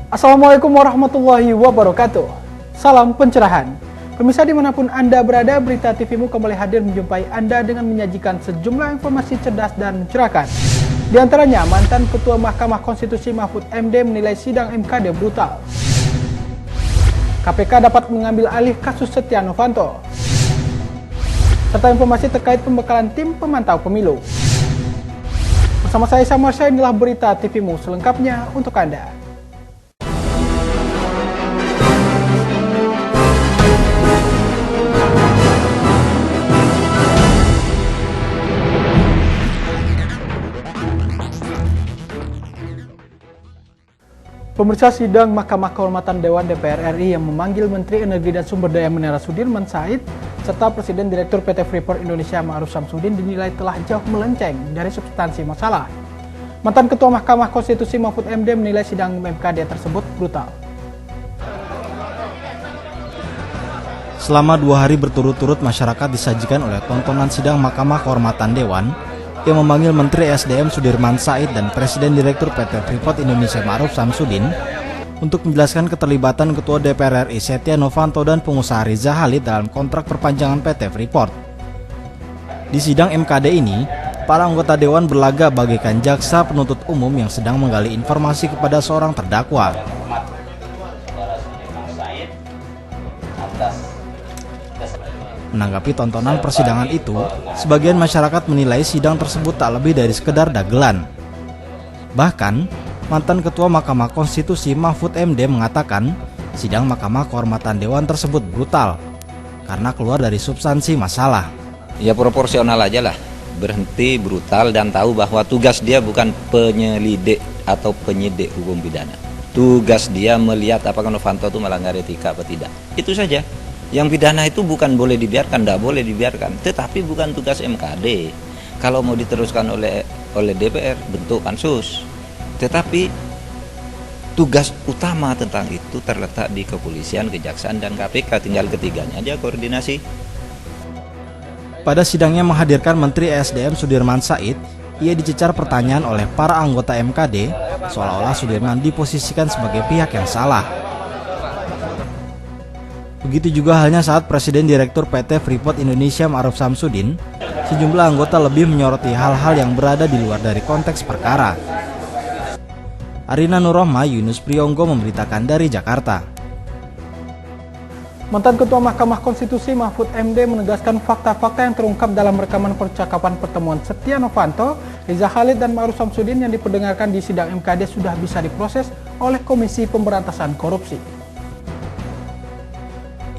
Assalamualaikum warahmatullahi wabarakatuh. Salam pencerahan. Pemirsa dimanapun Anda berada, Berita TVmu kembali hadir menjumpai Anda dengan menyajikan sejumlah informasi cerdas dan mencerahkan. Di antaranya, mantan Ketua Mahkamah Konstitusi Mahfud MD menilai sidang MKD brutal. KPK dapat mengambil alih kasus Setia Novanto. Serta informasi terkait pembekalan tim pemantau pemilu. Bersama saya Samuel, inilah Berita TVmu selengkapnya untuk Anda. Pemirsa, sidang Mahkamah Kehormatan Dewan DPR RI yang memanggil Menteri Energi dan Sumber Daya Mineral Sudirman Said serta Presiden Direktur PT Freeport Indonesia Ma'ruf Samsudin dinilai telah jauh melenceng dari substansi masalah. Mantan Ketua Mahkamah Konstitusi Mahfud MD menilai sidang MKD tersebut brutal. Selama 2 hari berturut-turut masyarakat disajikan oleh tontonan sidang Mahkamah Kehormatan Dewan yang memanggil Menteri SDM Sudirman Said dan Presiden Direktur PT Freeport Indonesia Ma'ruf Samsudin untuk menjelaskan keterlibatan Ketua DPR RI Setia Novanto dan pengusaha Riza Khalid dalam kontrak perpanjangan PT Freeport. Di sidang MKD ini, para anggota Dewan berlaga bagaikan jaksa penuntut umum yang sedang menggali informasi kepada seorang terdakwa. Menanggapi tontonan persidangan itu, sebagian masyarakat menilai sidang tersebut tak lebih dari sekedar dagelan. Bahkan, mantan Ketua Mahkamah Konstitusi Mahfud MD mengatakan sidang Mahkamah Kehormatan Dewan tersebut brutal karena keluar dari substansi masalah. Ya proporsional aja lah, berhenti brutal dan tahu bahwa tugas dia bukan penyelidik atau penyidik hukum pidana. Tugas dia melihat apakah Novanto itu melanggar etika apa tidak. Itu saja. Yang pidana itu bukan boleh dibiarkan, tidak boleh dibiarkan. Tetapi bukan tugas MKD. Kalau mau diteruskan oleh DPR, bentuk pansus. Tetapi tugas utama tentang itu terletak di kepolisian, kejaksaan, dan KPK. Tinggal ketiganya aja koordinasi. Pada sidangnya menghadirkan Menteri SDM Sudirman Said, ia dicecar pertanyaan oleh para anggota MKD, seolah-olah Sudirman diposisikan sebagai pihak yang salah. Begitu juga halnya saat Presiden Direktur PT Freeport Indonesia Ma'ruf Samsudin, sejumlah anggota lebih menyoroti hal-hal yang berada di luar dari konteks perkara. Arina Nurrohma, Yunus Priyonggo memberitakan dari Jakarta. Mantan Ketua Mahkamah Konstitusi Mahfud MD menegaskan fakta-fakta yang terungkap dalam rekaman percakapan pertemuan Setia Novanto, Riza Khalid, dan Ma'ruf Samsudin yang diperdengarkan di sidang MKD sudah bisa diproses oleh Komisi Pemberantasan Korupsi.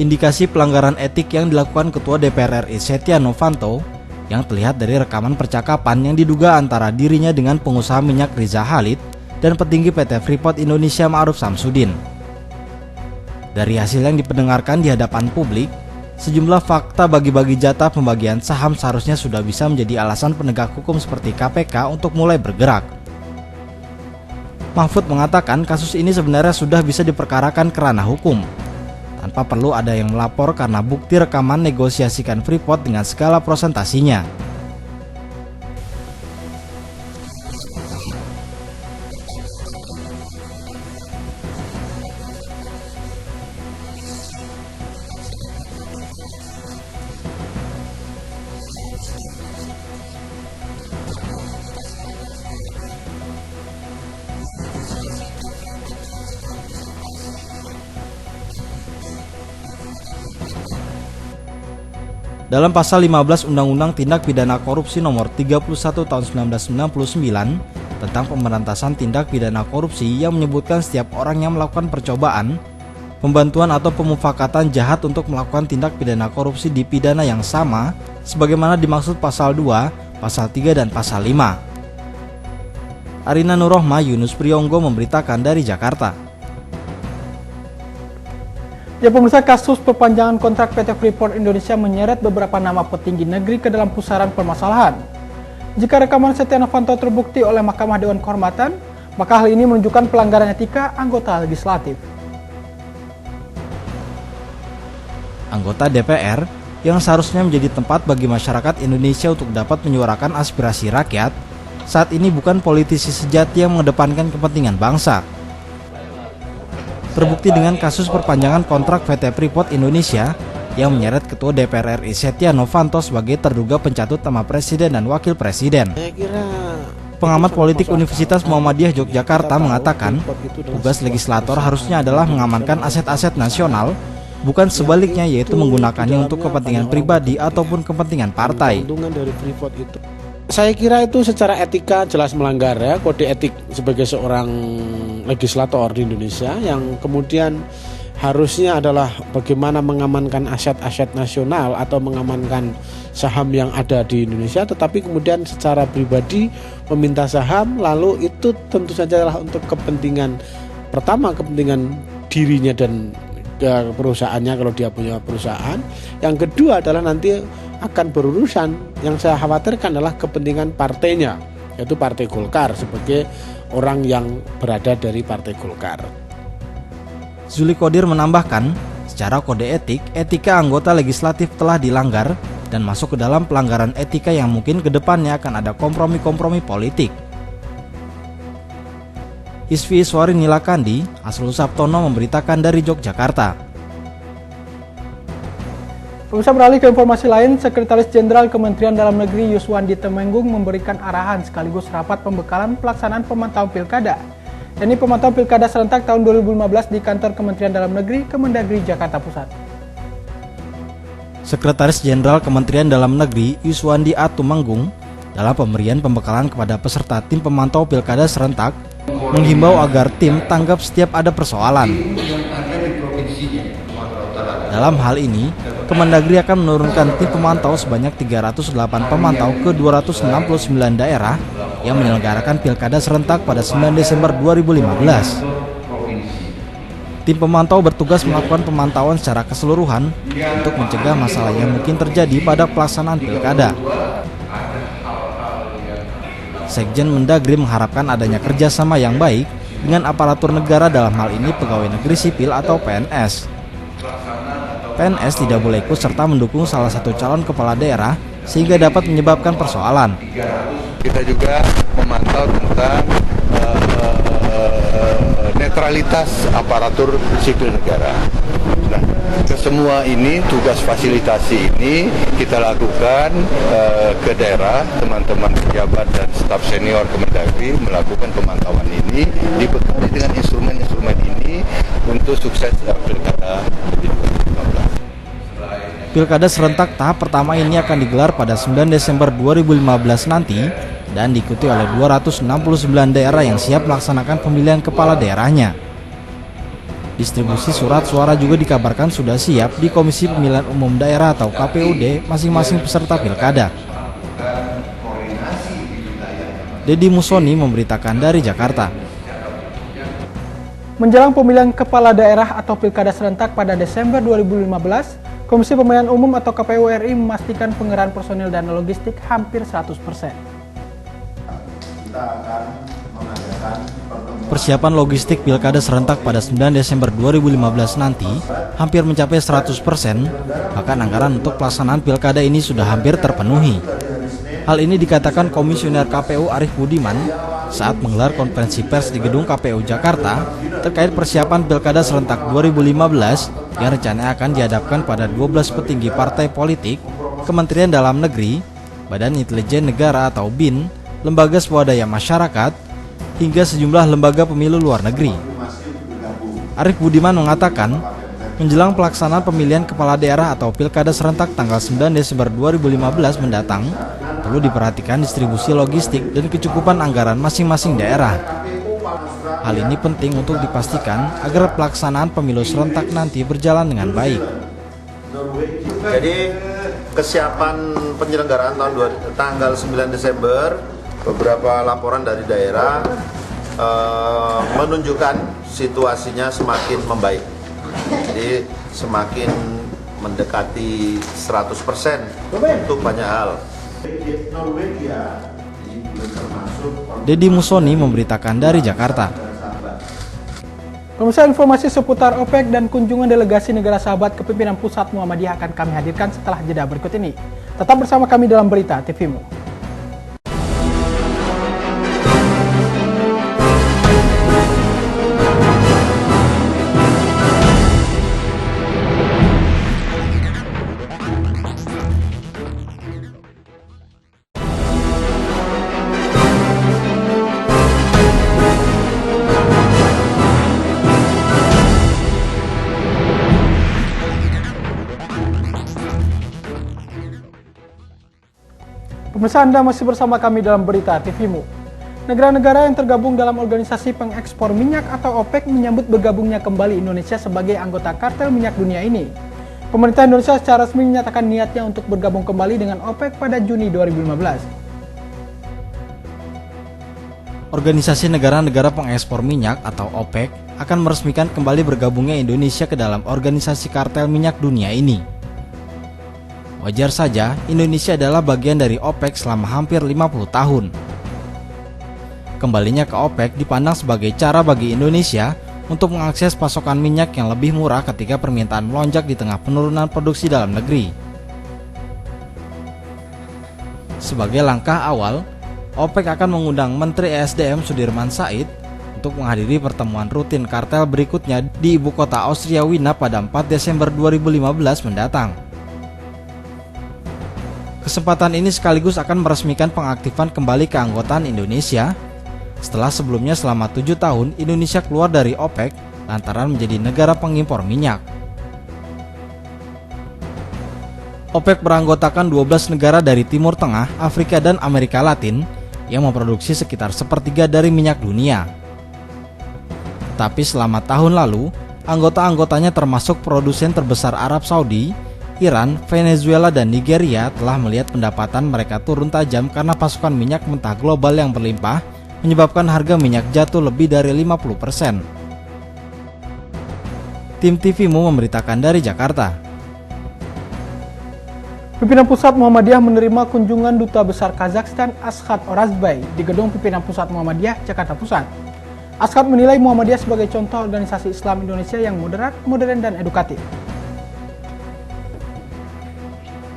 Indikasi pelanggaran etik yang dilakukan Ketua DPR RI Setia Novanto yang terlihat dari rekaman percakapan yang diduga antara dirinya dengan pengusaha minyak Riza Khalid dan petinggi PT Freeport Indonesia Ma'ruf Samsudin. Dari hasil yang diperdengarkan di hadapan publik, sejumlah fakta bagi-bagi jatah pembagian saham seharusnya sudah bisa menjadi alasan penegak hukum seperti KPK untuk mulai bergerak. Mahfud mengatakan kasus ini sebenarnya sudah bisa diperkarakan ke ranah hukum, tanpa perlu ada yang melapor karena bukti rekaman negosiasikan Freeport dengan segala prosentasinya. Dalam pasal 15 Undang-Undang Tindak Pidana Korupsi Nomor 31 Tahun 1999 tentang pemberantasan tindak pidana korupsi yang menyebutkan setiap orang yang melakukan percobaan, pembantuan atau pemufakatan jahat untuk melakukan tindak pidana korupsi dipidana yang sama sebagaimana dimaksud pasal 2, pasal 3, dan pasal 5. Arina Nurrohma, Yunus Priyonggo memberitakan dari Jakarta. Ya pemirsa, kasus perpanjangan kontrak PT Freeport Indonesia menyeret beberapa nama petinggi negeri ke dalam pusaran permasalahan. Jika rekaman Setia Novanto terbukti oleh Mahkamah Dewan Kehormatan, maka hal ini menunjukkan pelanggaran etika anggota legislatif. Anggota DPR yang seharusnya menjadi tempat bagi masyarakat Indonesia untuk dapat menyuarakan aspirasi rakyat, saat ini bukan politisi sejati yang mengedepankan kepentingan bangsa. terbukti dengan kasus perpanjangan kontrak PT Freeport Indonesia yang menyeret Ketua DPR RI Setia Novanto sebagai terduga pencatut nama Presiden dan Wakil Presiden. Pengamat politik Universitas Muhammadiyah Yogyakarta mengatakan, tugas legislator harusnya adalah mengamankan aset-aset nasional, bukan sebaliknya, yaitu menggunakannya untuk kepentingan pribadi ataupun kepentingan partai. Saya kira itu secara etika jelas melanggar ya, kode etik sebagai seorang legislator di Indonesia, yang kemudian harusnya adalah bagaimana mengamankan aset-aset nasional atau mengamankan saham yang ada di Indonesia, tetapi kemudian secara pribadi meminta saham, lalu itu tentu saja adalah untuk kepentingan pertama, kepentingan dirinya dan perusahaannya kalau dia punya perusahaan. Yang kedua adalah nanti akan berurusan, yang saya khawatirkan adalah kepentingan partainya, yaitu Partai Golkar sebagai orang yang berada dari Partai Golkar. Zuli Qodir menambahkan, secara kode etik, etika anggota legislatif telah dilanggar dan masuk ke dalam pelanggaran etika yang mungkin ke depannya akan ada kompromi-kompromi politik. Isvi Iswari Nilakandi, Asrul Sabtono memberitakan dari Yogyakarta. Pemirsa, beralih ke informasi lain, Sekretaris Jenderal Kementerian Dalam Negeri Yuswandi Temenggung memberikan arahan sekaligus rapat pembekalan pelaksanaan pemantauan pilkada. Ini pemantauan pilkada serentak tahun 2015 di kantor Kementerian Dalam Negeri, Kemendagri, Jakarta Pusat. Sekretaris Jenderal Kementerian Dalam Negeri Yuswandi A. Tumenggung dalam pemberian pembekalan kepada peserta tim pemantau pilkada serentak menghimbau agar tim tanggap setiap ada persoalan. Dalam hal ini, Kemendagri akan menurunkan tim pemantau sebanyak 308 pemantau ke 269 daerah yang menyelenggarakan pilkada serentak pada 9 Desember 2015. Tim pemantau bertugas melakukan pemantauan secara keseluruhan untuk mencegah masalah yang mungkin terjadi pada pelaksanaan pilkada. Sekjen Mendagri mengharapkan adanya kerjasama yang baik dengan aparatur negara, dalam hal ini pegawai negeri sipil atau PNS. PNS tidak boleh ikut serta mendukung salah satu calon kepala daerah sehingga dapat menyebabkan persoalan. Kita juga memantau tentang netralitas aparatur sipil negara. Nah, kesemua ini, tugas fasilitasi ini kita lakukan ke daerah, teman-teman pejabat dan staf senior Kemendagri melakukan pemantauan ini, dibekali dengan instrumen-instrumen ini untuk sukses pilkada 2015. Pilkada serentak tahap pertama ini akan digelar pada 9 Desember 2015 nanti dan diikuti oleh 269 daerah yang siap melaksanakan pemilihan kepala daerahnya. Distribusi surat suara juga dikabarkan sudah siap di Komisi Pemilihan Umum Daerah atau KPUD masing-masing peserta pilkada. Dedi Musoni memberitakan dari Jakarta. Menjelang pemilihan kepala daerah atau pilkada serentak pada Desember 2015, Komisi Pemilihan Umum atau KPU RI memastikan pengerahan personil dan logistik hampir 100%. Persiapan logistik pilkada serentak pada 9 Desember 2015 nanti hampir mencapai 100%, bahkan anggaran untuk pelaksanaan pilkada ini sudah hampir terpenuhi. Hal ini dikatakan Komisioner KPU Arief Budiman saat menggelar konferensi pers di gedung KPU Jakarta terkait persiapan pilkada serentak 2015 yang rencananya akan dihadapkan pada 12 petinggi partai politik, Kementerian Dalam Negeri, Badan Intelijen Negara atau BIN, lembaga swadaya masyarakat, hingga sejumlah lembaga pemilu luar negeri. Arief Budiman mengatakan, menjelang pelaksanaan pemilihan kepala daerah atau pilkada serentak tanggal 9 Desember 2015 mendatang, perlu diperhatikan distribusi logistik dan kecukupan anggaran masing-masing daerah. Hal ini penting untuk dipastikan agar pelaksanaan pemilu serentak nanti berjalan dengan baik. Jadi kesiapan penyelenggaraan tanggal 9 Desember, beberapa laporan dari daerah menunjukkan situasinya semakin membaik. Jadi semakin mendekati 100% untuk banyak hal. Dedi Musoni memberitakan dari Jakarta. Pemirsa, informasi seputar OPEC dan kunjungan delegasi negara sahabat ke pimpinan pusat Muhammadiyah akan kami hadirkan setelah jeda berikut ini. Tetap bersama kami dalam Berita TVmu. Pemirsa, Anda masih bersama kami dalam Berita TVmu. Negara-negara yang tergabung dalam organisasi pengekspor minyak atau OPEC menyambut bergabungnya kembali Indonesia sebagai anggota kartel minyak dunia ini. Pemerintah Indonesia secara resmi menyatakan niatnya untuk bergabung kembali dengan OPEC pada Juni 2015. Organisasi negara-negara pengekspor minyak atau OPEC akan meresmikan kembali bergabungnya Indonesia ke dalam organisasi kartel minyak dunia ini. Wajar saja, Indonesia adalah bagian dari OPEC selama hampir 50 tahun. Kembalinya ke OPEC dipandang sebagai cara bagi Indonesia untuk mengakses pasokan minyak yang lebih murah ketika permintaan melonjak di tengah penurunan produksi dalam negeri. Sebagai langkah awal, OPEC akan mengundang Menteri ESDM Sudirman Said untuk menghadiri pertemuan rutin kartel berikutnya di ibu kota Austria Wina pada 4 Desember 2015 mendatang. Kesempatan ini sekaligus akan meresmikan pengaktifan kembali keanggotaan Indonesia setelah sebelumnya selama 7 tahun Indonesia keluar dari OPEC lantaran menjadi negara pengimpor minyak. OPEC beranggotakan 12 negara dari Timur Tengah, Afrika, dan Amerika Latin yang memproduksi sekitar sepertiga dari minyak dunia. Tapi selama tahun lalu, anggota-anggotanya termasuk produsen terbesar Arab Saudi, Iran, Venezuela, dan Nigeria telah melihat pendapatan mereka turun tajam karena pasokan minyak mentah global yang berlimpah menyebabkan harga minyak jatuh lebih dari 50%. Tim TVmu memberitakan dari Jakarta. Pimpinan Pusat Muhammadiyah menerima kunjungan Duta Besar Kazakhstan Askhad Orazbay di Gedung Pimpinan Pusat Muhammadiyah, Jakarta Pusat. Askhad menilai Muhammadiyah sebagai contoh organisasi Islam Indonesia yang moderat, modern, dan edukatif.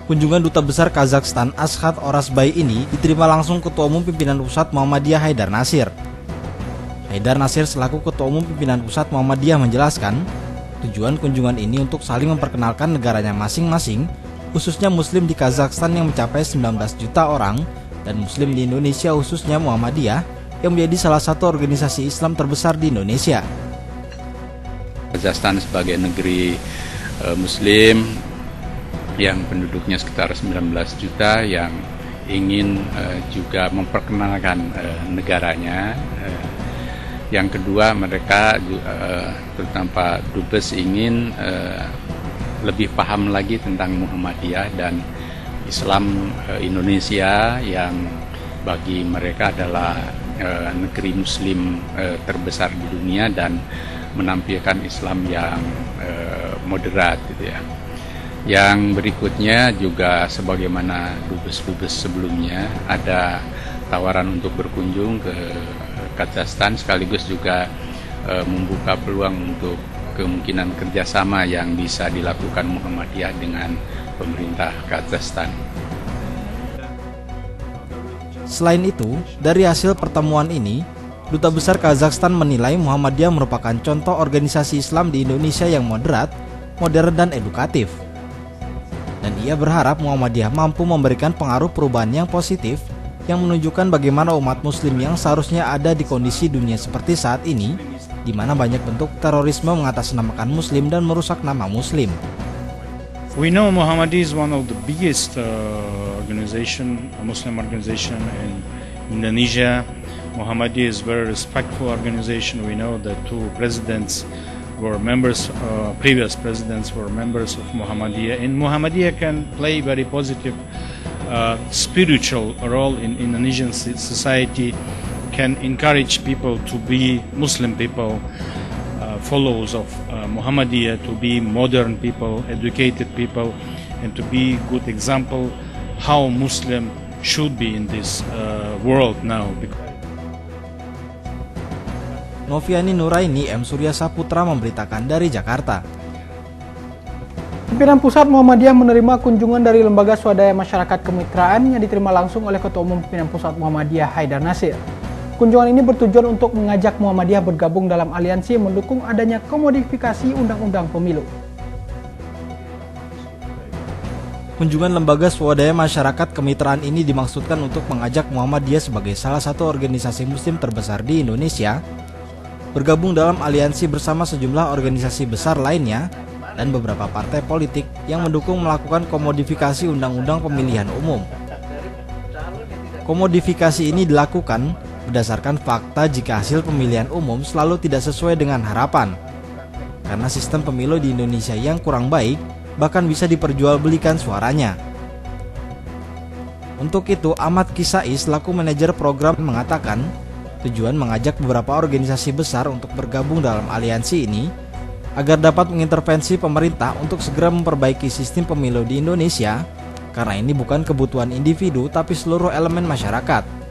Kunjungan Duta Besar Kazakhstan Askhad Orazbay ini diterima langsung Ketua Umum Pimpinan Pusat Muhammadiyah Haidar Nasir. Haidar Nasir selaku Ketua Umum Pimpinan Pusat Muhammadiyah menjelaskan, tujuan kunjungan ini untuk saling memperkenalkan negaranya masing-masing, khususnya Muslim di Kazakhstan yang mencapai 19 juta orang, dan Muslim di Indonesia khususnya Muhammadiyah yang menjadi salah satu organisasi Islam terbesar di Indonesia. Kazakhstan sebagai negeri Muslim yang penduduknya sekitar 19 juta yang ingin juga memperkenalkan negaranya. Yang kedua, mereka terutama Pak Dubes ingin lebih paham lagi tentang Muhammadiyah dan Islam Indonesia yang bagi mereka adalah negeri Muslim terbesar di dunia dan menampilkan Islam yang moderat gitu ya. Yang berikutnya juga sebagaimana dubes-dubes sebelumnya ada tawaran untuk berkunjung ke Kazakhstan sekaligus juga membuka peluang untuk kemungkinan kerjasama yang bisa dilakukan Muhammadiyah dengan pemerintah Kazakhstan. Selain itu, dari hasil pertemuan ini, Duta Besar Kazakhstan menilai Muhammadiyah merupakan contoh organisasi Islam di Indonesia yang moderat, modern, dan edukatif. Dan ia berharap Muhammadiyah mampu memberikan pengaruh perubahan yang positif yang menunjukkan bagaimana umat muslim yang seharusnya ada di kondisi dunia seperti saat ini, di mana banyak bentuk terorisme mengatasnamakan muslim dan merusak nama muslim. We know Muhammadiyah is one of the biggest Muslim organization in Indonesia. Muhammadiyah is very respectful organization. We know that two presidents were members, previous presidents were members of Muhammadiyah, and Muhammadiyah can play very positive spiritual role in Indonesian society, can encourage people to be Muslim people, followers of Muhammadiyah, to be modern people, educated people, and to be good example how Muslim should be in this world now. Noviani Nuraini, M. Surya Saputra memberitakan dari Jakarta. Pimpinan Pusat Muhammadiyah menerima kunjungan dari Lembaga Swadaya Masyarakat Kemitraan yang diterima langsung oleh Ketua Umum Pimpinan Pusat Muhammadiyah Haidar Nasir. Kunjungan ini bertujuan untuk mengajak Muhammadiyah bergabung dalam aliansi yang mendukung adanya komodifikasi Undang-Undang Pemilu. Kunjungan Lembaga Swadaya Masyarakat Kemitraan ini dimaksudkan untuk mengajak Muhammadiyah sebagai salah satu organisasi muslim terbesar di Indonesia bergabung dalam aliansi bersama sejumlah organisasi besar lainnya dan beberapa partai politik yang mendukung melakukan komodifikasi Undang-Undang Pemilihan Umum. Komodifikasi ini dilakukan berdasarkan fakta jika hasil pemilihan umum selalu tidak sesuai dengan harapan. Karena sistem pemilu di Indonesia yang kurang baik, bahkan bisa diperjualbelikan suaranya. Untuk itu, Ahmad Kisai selaku manajer program mengatakan, tujuan mengajak beberapa organisasi besar untuk bergabung dalam aliansi ini agar dapat mengintervensi pemerintah untuk segera memperbaiki sistem pemilu di Indonesia, karena ini bukan kebutuhan individu tapi seluruh elemen masyarakat.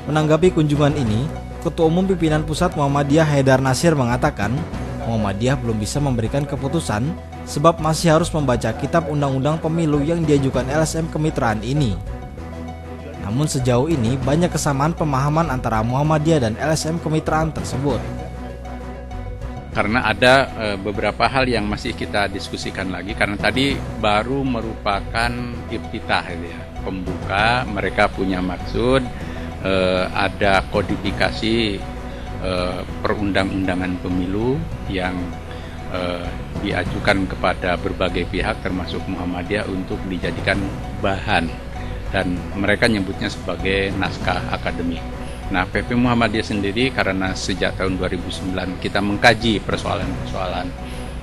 Menanggapi kunjungan ini, Ketua Umum Pimpinan Pusat Muhammadiyah Haidar Nasir mengatakan Muhammadiyah belum bisa memberikan keputusan sebab masih harus membaca kitab undang-undang pemilu yang diajukan LSM Kemitraan ini. Namun sejauh ini banyak kesamaan pemahaman antara Muhammadiyah dan LSM Kemitraan tersebut. Karena ada beberapa hal yang masih kita diskusikan lagi, karena tadi baru merupakan iftitah ya, pembuka, mereka punya maksud, ada kodifikasi perundang-undangan pemilu yang diajukan kepada berbagai pihak termasuk Muhammadiyah untuk dijadikan bahan, dan mereka nyebutnya sebagai naskah akademik. Nah, PP Muhammadiyah sendiri karena sejak tahun 2009 kita mengkaji persoalan-persoalan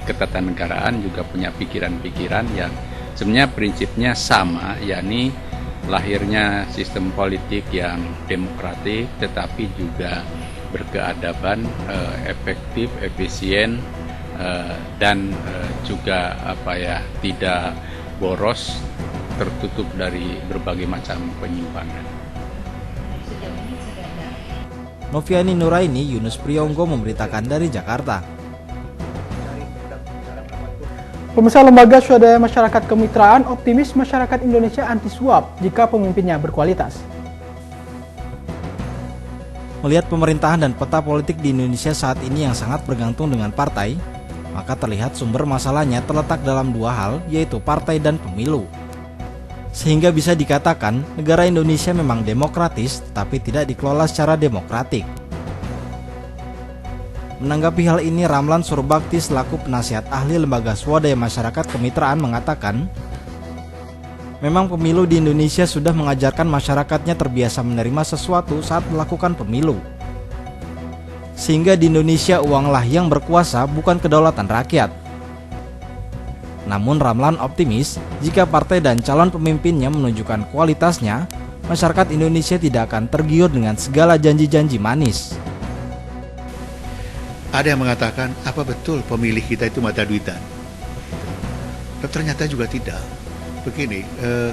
ketatanegaraan, juga punya pikiran-pikiran yang sebenarnya prinsipnya sama, yakni lahirnya sistem politik yang demokratik tetapi juga berkeadaban, efektif, efisien, dan juga tidak boros, tertutup dari berbagai macam penyimpangan. Noviani Nuraini, Yunus Priyonggo memberitakan dari Jakarta. Pemirsa, Lembaga Swadaya Masyarakat Kemitraan optimis masyarakat Indonesia anti suap jika pemimpinnya berkualitas. Melihat pemerintahan dan peta politik di Indonesia saat ini yang sangat bergantung dengan partai, maka terlihat sumber masalahnya terletak dalam dua hal, yaitu partai dan pemilu. Sehingga bisa dikatakan negara Indonesia memang demokratis, tapi tidak dikelola secara demokratik. Menanggapi hal ini, Ramlan Surbakti selaku penasihat ahli Lembaga Swadaya Masyarakat Kemitraan mengatakan, memang pemilu di Indonesia sudah mengajarkan masyarakatnya terbiasa menerima sesuatu saat melakukan pemilu. Sehingga di Indonesia uanglah yang berkuasa, bukan kedaulatan rakyat. Namun Ramlan optimis, jika partai dan calon pemimpinnya menunjukkan kualitasnya, masyarakat Indonesia tidak akan tergiur dengan segala janji-janji manis. Ada yang mengatakan, apa betul pemilih kita itu mata duitan? Ternyata juga tidak. Begini,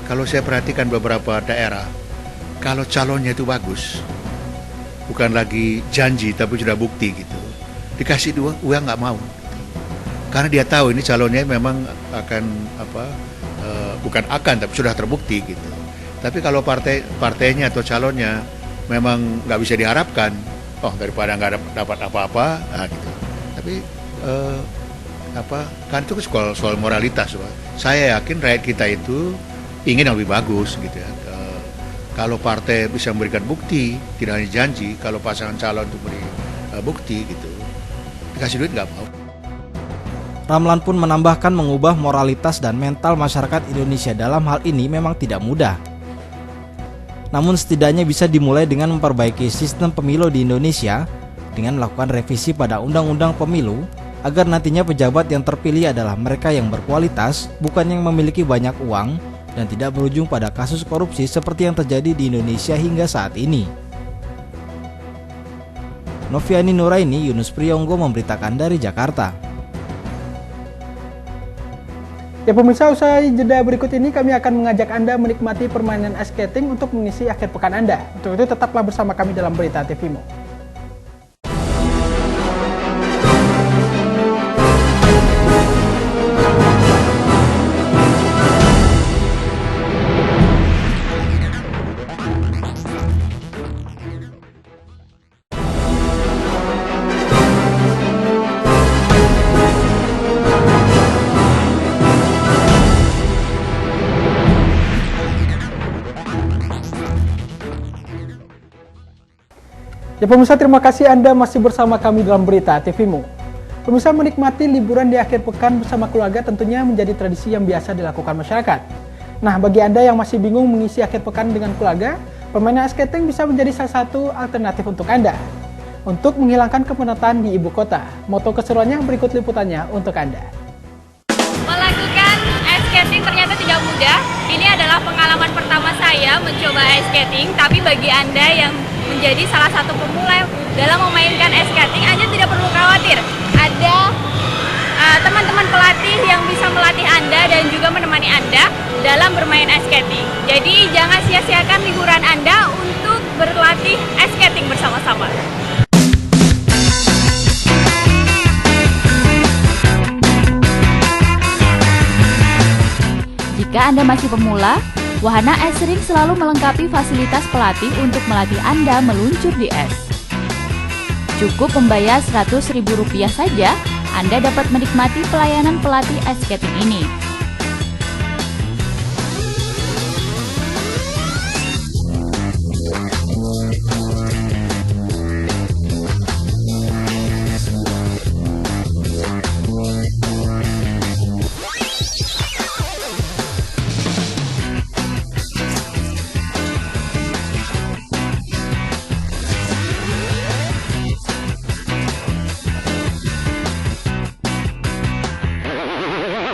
kalau saya perhatikan beberapa daerah, kalau calonnya itu bagus, bukan lagi janji tapi sudah bukti gitu, dikasih uang nggak mau. Karena dia tahu ini calonnya memang akan bukan akan tapi sudah terbukti gitu. Tapi kalau partainya atau calonnya memang nggak bisa diharapkan, daripada nggak dapat apa-apa, gitu. Tapi kan itu soal moralitas, Pak. Saya yakin rakyat kita itu ingin yang lebih bagus, gitu ya. Kalau partai bisa memberikan bukti, tidak hanya janji, kalau pasangan calon itu beri bukti, gitu, dikasih duit nggak mau. Ramlan pun menambahkan mengubah moralitas dan mental masyarakat Indonesia dalam hal ini memang tidak mudah. Namun setidaknya bisa dimulai dengan memperbaiki sistem pemilu di Indonesia dengan melakukan revisi pada undang-undang pemilu agar nantinya pejabat yang terpilih adalah mereka yang berkualitas, bukan yang memiliki banyak uang dan tidak berujung pada kasus korupsi seperti yang terjadi di Indonesia hingga saat ini. Noviani Nuraini, Yunus Priyonggo memberitakan dari Jakarta. Ya pemirsa, usai jeda berikut ini kami akan mengajak Anda menikmati permainan ice skating untuk mengisi akhir pekan Anda. Untuk itu tetaplah bersama kami dalam Berita TVMO. Ya pemirsa, terima kasih Anda masih bersama kami dalam Berita TV-mu. Pemirsa, menikmati liburan di akhir pekan bersama keluarga tentunya menjadi tradisi yang biasa dilakukan masyarakat. Nah, bagi Anda yang masih bingung mengisi akhir pekan dengan keluarga, permainan ice skating bisa menjadi salah satu alternatif untuk Anda. Untuk menghilangkan kepenatan di ibu kota, moto keseruannya berikut liputannya untuk Anda. Melakukan ice skating ternyata tidak mudah. Ini adalah pengalaman pertama saya mencoba ice skating, tapi bagi Anda yang menjadi salah satu pemula dalam memainkan ice skating, Anda tidak perlu khawatir. Ada teman-teman pelatih yang bisa melatih Anda dan juga menemani Anda dalam bermain ice skating. Jadi jangan sia-siakan liburan Anda untuk berlatih ice skating bersama-sama. Jika Anda masih pemula, wahana ice rink selalu melengkapi fasilitas pelatih untuk melatih Anda meluncur di es. Cukup membayar Rp100.000 saja, Anda dapat menikmati pelayanan pelatih ice skating ini.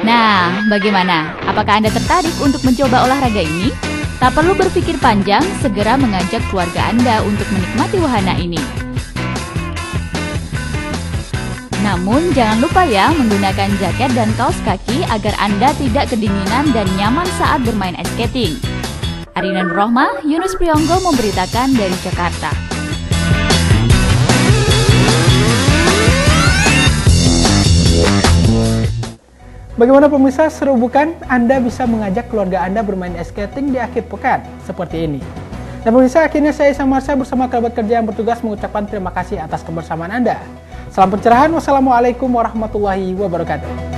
Nah, bagaimana? Apakah Anda tertarik untuk mencoba olahraga ini? Tak perlu berpikir panjang, segera mengajak keluarga Anda untuk menikmati wahana ini. Namun, jangan lupa ya menggunakan jaket dan kaos kaki agar Anda tidak kedinginan dan nyaman saat bermain ice skating. Arina Nurrohmah, Yunus Priyonggo memberitakan dari Jakarta. Bagaimana pemirsa, seru bukan? Anda bisa mengajak keluarga Anda bermain ice skating di akhir pekan seperti ini. Dan pemirsa, akhirnya saya Samarsa bersama kerabat kerja yang bertugas mengucapkan terima kasih atas kebersamaan Anda. Salam pencerahan, wassalamualaikum warahmatullahi wabarakatuh.